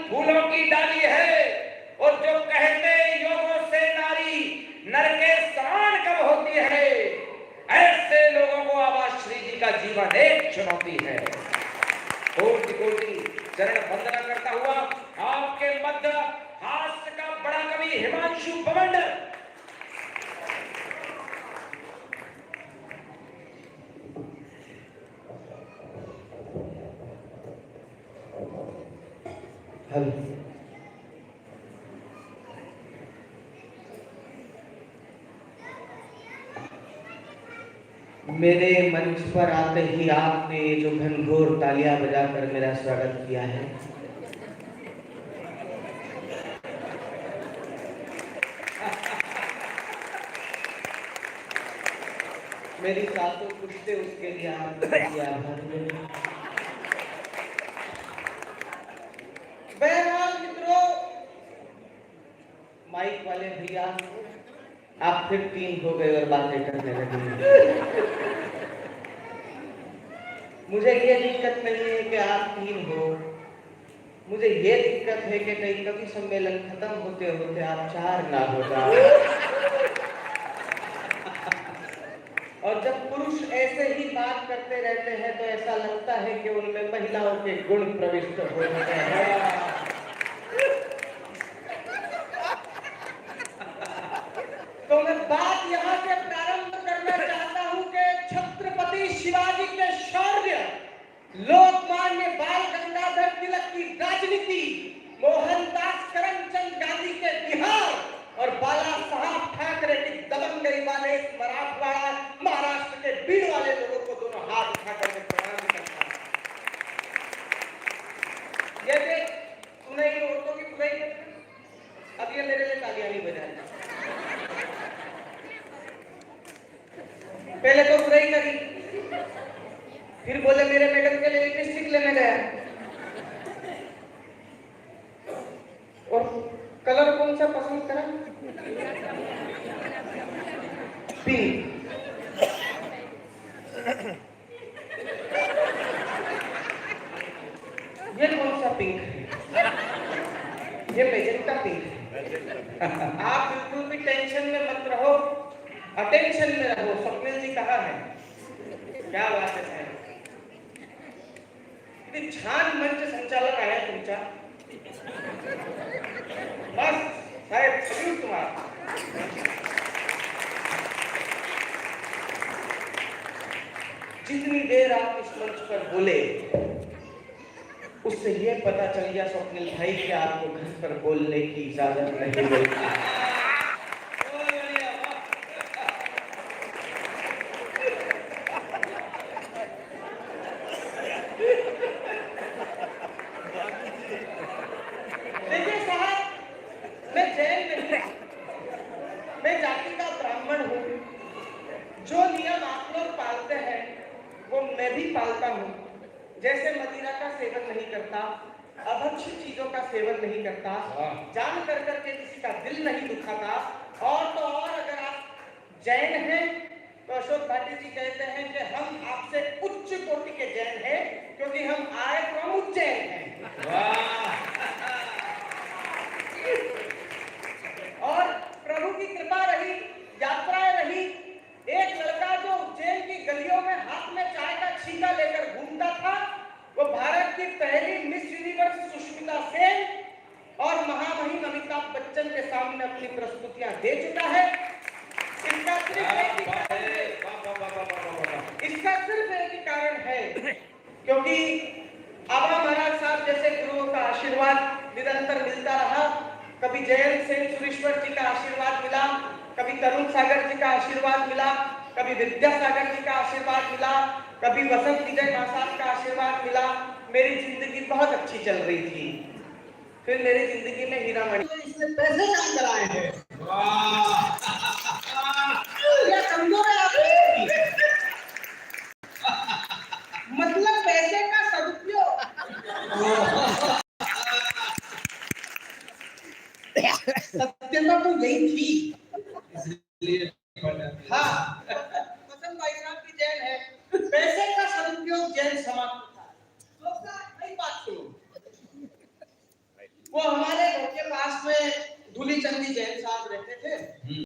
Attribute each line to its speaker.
Speaker 1: फूलों की डाली है। और जो कहते योगों से नारी नर के समान कब होती है, ऐसे लोगों को आवाज श्री जी का जीवन एक चुनौती है। कोटि कोटि चरण वंदना करता हुआ आपके मध्य हास्य का बड़ा कवि हिमांशु बवंडर।
Speaker 2: मेरे मंच पर आते ही आपने जो घनघोर तालियां बजाकर मेरा स्वागत किया है, मेरी सासों पूछते उसके लिए आपका आभार। बहरहाल मित्रों, माइक वाले भैया आप फिर 3 हो गए और बातें करने लगे। मुझे ये दिक्कत नहीं है कि आप 3 हो, मुझे ये दिक्कत है कि कहीं कभी सम्मेलन खत्म होते होते आप 4 ना हो जाए। और जब पुरुष ऐसे ही बात करते रहते हैं तो ऐसा लगता है कि उनमें महिलाओं के गुण प्रविष्ट हो गए हैं। तो मैं बात यहाँ से प्रारंभ करना चाहता हूँ कि छत्रपति शिवाजी के शौर्य, लोकमान्य बाल गंगाधर तिलक की राजनीति, मोहनदास करमचंद गांधी के बिहार और बाला साहब ठाकरे की दबंगई वाले इस मराठवाड़ा महाराष्ट्र के बीड़ वाले लोगों को दोनों हाथ उठाकर मैं प्रणाम करता हूँ। ये देख, तूने इन औरतों की बुराई कर दी, अब ये मेरे लिए तालियां नहीं बजाएंगे। पहले तो बुराई करी, फिर बोले मेरे मैडम के लिए लिपस्टिक लेने गया, और कलर कौन सा पसंद करा? पिंक। ये कौन सा पिंक है? ये मेजेंटा पिंक है। आप बिल्कुल भी टेंशन में मत रहो, अटेंशन में रहो। स्वप्निल जी कहाँ है? क्या बात है साहब, कितनी छान मंच संचालक आया तुमचा। बस साहेब, सल्यूट तुम्हारा। जितनी देर आप इस मंच पर बोले, उससे ये पता चल गया स्वप्निल भाई कि आपको घर पर बोलने की इजाजत नहीं मिलती। देखिए साहब, मैं जैन नहीं, मैं जाति का ब्राह्मण हूँ। जो नियम आप लोग पालते हैं वो मैं भी पालता हूँ। जैसे मदिरा का सेवन नहीं करता, अभक्ष्य चीजों का सेवन नहीं करता, जान कर करके किसी का दिल नहीं दुखाता। और तो और अगर आप जैन हैं तो अशोक भाटी जी कहते हैं कि हम आपसे उच्च कोटि के जैन हैं, क्योंकि हम आए फ्रॉम उज्जैन हैं। और प्रभु की कृपा रही, यात्राएं रही। एक लड़का जो उज्जैन की गलियों में हाथ में चाय का छीका लेकर घूमता था, वो भारत की पहली मिस यूनिवर्स सुष्मिता सेन और महामहिम अमिताभ बच्चन के सामने अपनी प्रस्तुतियां दे चुका है। इसका सिर्फ एक ही कारण है, क्योंकि आबा महाराज साहब जैसे गुरुओं का आशीर्वाद निरंतर मिलता रहा। कभी जयंत सेन सुरेश्वर जी का आशीर्वाद मिला, कभी तरुण सागर जी का आशीर्वाद मिला, कभी विद्यासागर जी का आशीर्वाद मिला, कभी वसंत विजय महासाब का आशीर्वाद मिला। मेरी जिंदगी बहुत अच्छी चल रही थी। फिर मेरी जिंदगी में हीरा मणि इसने पैसे काम कराए हैं। ये कमजोर है आपकी। मतलब पैसे का सदुपयोग। सत्यता तो यही थी, इसलिए हाँ, वसंत भाई साहब की जैन है। पैसे का सदुपयोग जैन समाज में था। नहीं बात सुनो, वो हमारे घर के पास में धूली चंदी जैन साहब रहते थे।